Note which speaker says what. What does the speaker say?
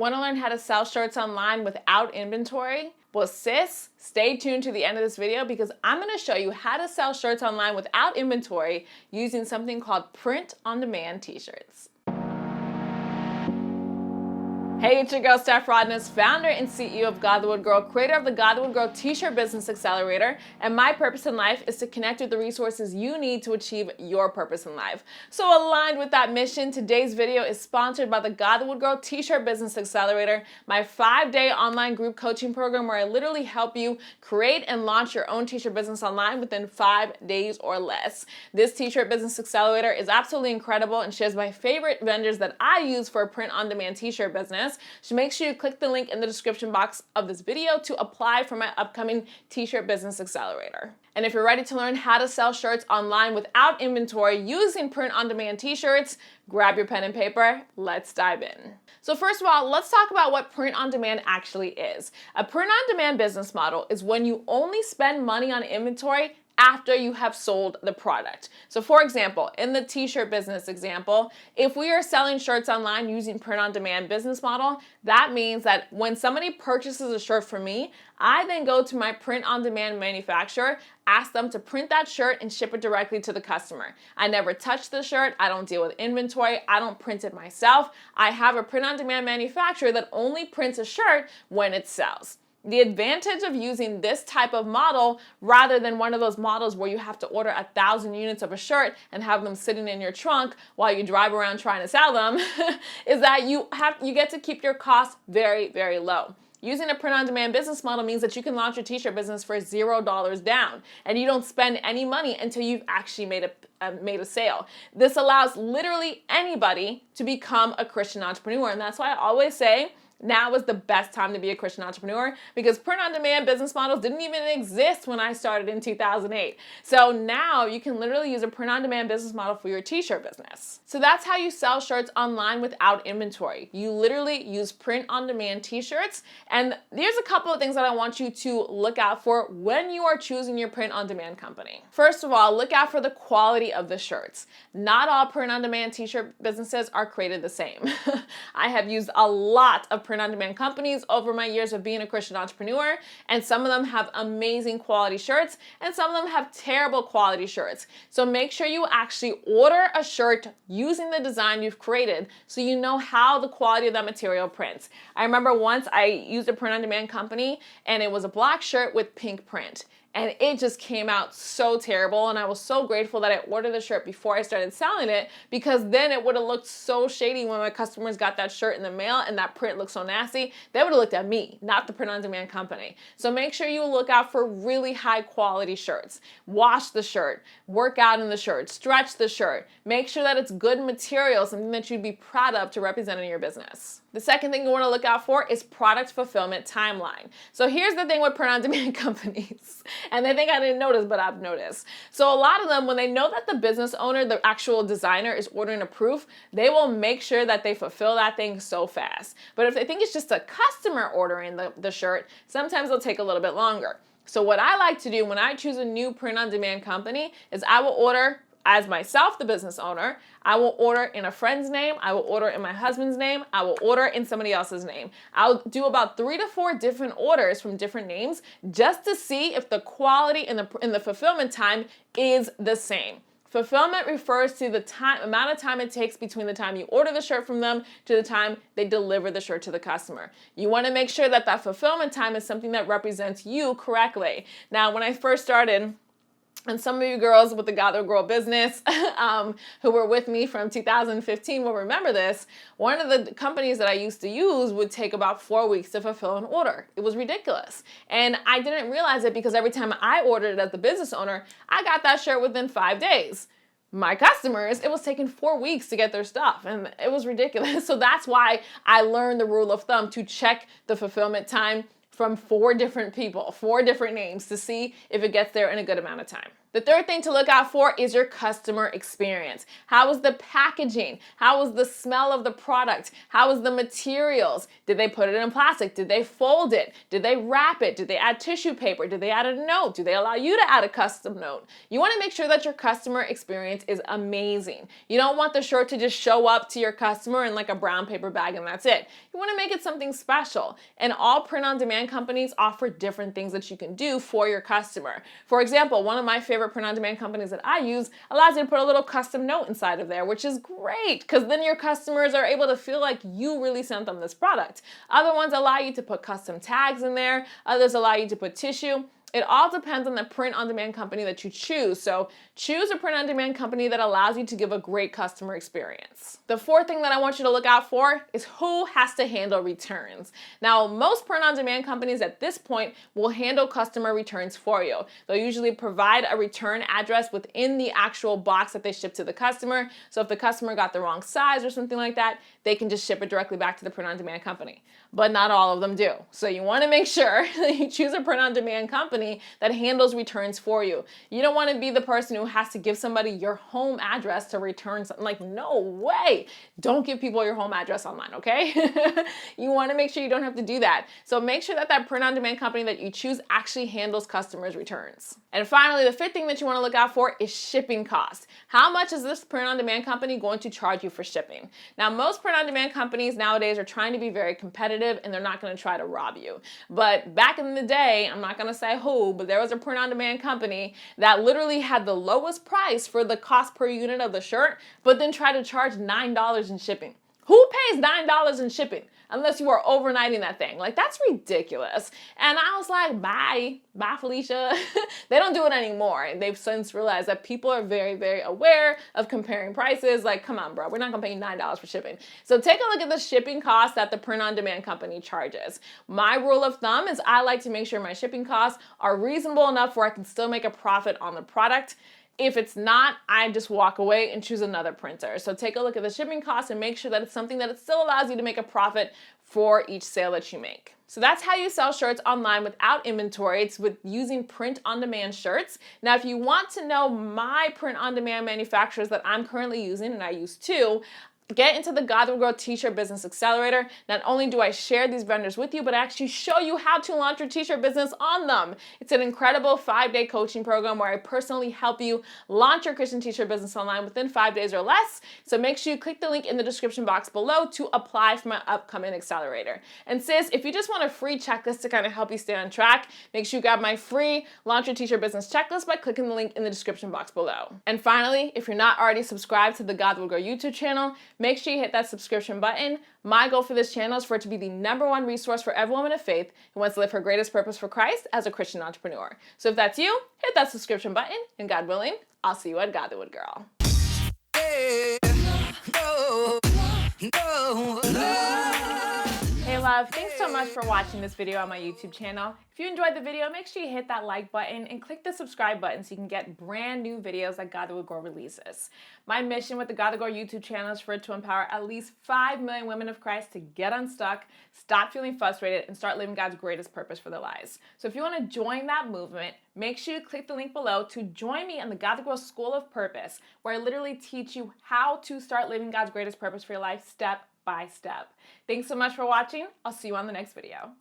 Speaker 1: Want to learn how to sell shirts online without inventory? Well, sis, stay tuned to the end of this video because I'm going to show you how to sell shirts online without inventory using something called print-on-demand t-shirts. Hey, it's your girl, Steph Rodness, founder and CEO of Godlywood Girl, creator of the Godlywood Girl t-shirt business Accelerator, and my purpose in life is to connect with the resources you need to achieve your purpose in life. So aligned with that mission, today's video is sponsored by the Godlywood Girl t-shirt business Accelerator, my 5-day online group coaching program where I literally help you create and launch your own t-shirt business online within 5 days or less. This t-shirt business Accelerator is absolutely incredible and shares my favorite vendors that I use for a print-on-demand t-shirt business. So make sure you click the link in the description box of this video to apply for my upcoming t-shirt business Accelerator. And if you're ready to learn how to sell shirts online without inventory using print-on-demand t-shirts, grab your pen and paper, let's dive in. So first of all, let's talk about what print-on-demand actually is. A print-on-demand business model is when you only spend money on inventory after you have sold the product. So for example, in the t-shirt business example, if we are selling shirts online using print-on-demand business model, that means that when somebody purchases a shirt from me, I then go to my print-on-demand manufacturer, ask them to print that shirt and ship it directly to the customer. I never touch the shirt, I don't deal with inventory, I don't print it myself. I have a print-on-demand manufacturer that only prints a shirt when it sells. The advantage of using this type of model rather than one of those models where you have to order 1,000 units of a shirt and have them sitting in your trunk while you drive around trying to sell them is that you get to keep your costs very, very low. Using a print-on-demand business model means that you can launch your t-shirt business for $0 down and you don't spend any money until you've actually made a sale. This allows literally anybody to become a Christian entrepreneur, and that's why I always say now is the best time to be a Christian entrepreneur because print-on-demand business models didn't even exist when I started in 2008. So now you can literally use a print-on-demand business model for your t-shirt business. So that's how you sell shirts online without inventory. You literally use print-on-demand t-shirts, and there's a couple of things that I want you to look out for when you are choosing your print-on-demand company. First of all, look out for the quality of the shirts. Not all print-on-demand t-shirt businesses are created the same. I have used a lot of print-on-demand companies over my years of being a Christian entrepreneur, and some of them have amazing quality shirts and some of them have terrible quality shirts. So make sure you actually order a shirt using the design you've created so you know how the quality of that material prints. I remember once I used a print-on-demand company and it was a black shirt with pink print. And it just came out so terrible, and I was so grateful that I ordered the shirt before I started selling it because then it would have looked so shady when my customers got that shirt in the mail and that print looked so nasty. They would have looked at me, not the print-on-demand company. So make sure you look out for really high quality shirts. Wash the shirt, work out in the shirt, stretch the shirt. Make sure that it's good material, something that you'd be proud of to represent in your business. The second thing you want to look out for is product fulfillment timeline. So here's the thing with print-on-demand companies. And they think I didn't notice, but I've noticed. So a lot of them, when they know that the business owner, the actual designer is ordering a proof, they will make sure that they fulfill that thing so fast. But if they think it's just a customer ordering the shirt, sometimes it'll take a little bit longer. So what I like to do when I choose a new print-on-demand company is I will order as myself, the business owner, I will order in a friend's name, I will order in my husband's name, I will order in somebody else's name. I'll do about 3 to 4 different orders from different names just to see if the quality and the fulfillment time is the same. Fulfillment refers to the amount of time it takes between the time you order the shirt from them to the time they deliver the shirt to the customer. You want to make sure that that fulfillment time is something that represents you correctly. Now, when I first started, and some of you girls with the Godlywood Girl business who were with me from 2015 will remember this. One of the companies that I used to use would take about 4 weeks to fulfill an order. It was ridiculous. And I didn't realize it because every time I ordered it as the business owner, I got that shirt within 5 days. My customers, it was taking 4 weeks to get their stuff, and it was ridiculous. So that's why I learned the rule of thumb to check the fulfillment time from 4 different people, 4 different names to see if it gets there in a good amount of time. The third thing to look out for is your customer experience. How is the packaging? How is the smell of the product? How is the materials? Did they put it in plastic? Did they fold it? Did they wrap it? Did they add tissue paper? Did they add a note? Do they allow you to add a custom note? You want to make sure that your customer experience is amazing. You don't want the shirt to just show up to your customer in like a brown paper bag and that's it. You want to make it something special. And all print-on-demand companies offer different things that you can do for your customer. For example, one of my favorite print-on-demand companies that I use allows you to put a little custom note inside of there, which is great because then your customers are able to feel like you really sent them this product. Other ones allow you to put custom tags in there. Others allow you to put tissue. It all depends on the print-on-demand company that you choose. So choose a print-on-demand company that allows you to give a great customer experience. The fourth thing that I want you to look out for is who has to handle returns. Now, most print-on-demand companies at this point will handle customer returns for you. They'll usually provide a return address within the actual box that they ship to the customer. So if the customer got the wrong size or something like that, they can just ship it directly back to the print-on-demand company. But not all of them do. So you want to make sure that you choose a print-on-demand company that handles returns for you. You don't want to be the person who has to give somebody your home address to return something. Like, no way. Don't give people your home address online, okay? You want to make sure you don't have to do that. So make sure that that print-on-demand company that you choose actually handles customers' returns. And finally, the fifth thing that you want to look out for is shipping costs. How much is this print-on-demand company going to charge you for shipping? Now, most print-on-demand companies nowadays are trying to be very competitive and they're not going to try to rob you. But back in the day, I'm not going to say who, but there was a print-on-demand company that literally had the lowest price for the cost per unit of the shirt, but then tried to charge $9 in shipping. Who pays $9 in shipping unless you are overnighting that thing? Like, that's ridiculous. And I was like, bye, Felicia. They don't do it anymore. And they've since realized that people are very, very aware of comparing prices. Like, come on, bro, we're not gonna pay $9 for shipping. So take a look at the shipping costs that the print-on-demand company charges. My rule of thumb is I like to make sure my shipping costs are reasonable enough where I can still make a profit on the product. If it's not, I just walk away and choose another printer. So take a look at the shipping costs and make sure that it's something that it still allows you to make a profit for each sale that you make. So that's how you sell shirts online without inventory. It's with using print-on-demand shirts. Now, if you want to know my print-on-demand manufacturers that I'm currently using, and I use two, get into the Godlywood Girl T-shirt business accelerator. Not only do I share these vendors with you, but I actually show you how to launch your t-shirt business on them. It's an incredible 5-day coaching program where I personally help you launch your Christian t-shirt business online within 5 days or less. So make sure you click the link in the description box below to apply for my upcoming accelerator. And sis, if you just want a free checklist to kind of help you stay on track, make sure you grab my free launch your t-shirt business checklist by clicking the link in the description box below. And finally, if you're not already subscribed to the Godlywood Girl YouTube channel, make sure you hit that subscription button. My goal for this channel is for it to be the #1 resource for every woman of faith who wants to live her greatest purpose for Christ as a Christian entrepreneur. So if that's you, hit that subscription button, and God willing, I'll see you at Godlywood Girl. Hey love, thanks so much for watching this video on my YouTube channel. If you enjoyed the video, make sure you hit that like button and click the subscribe button so you can get brand new videos that Godlywood Girl releases. My mission with the Godlywood Girl YouTube channel is for it to empower at least 5 million women of Christ to get unstuck, stop feeling frustrated, and start living God's greatest purpose for their lives. So if you want to join that movement, make sure you click the link below to join me in the Godlywood Girl School of Purpose, where I literally teach you how to start living God's greatest purpose for your life step by step. Thanks so much for watching. I'll see you on the next video.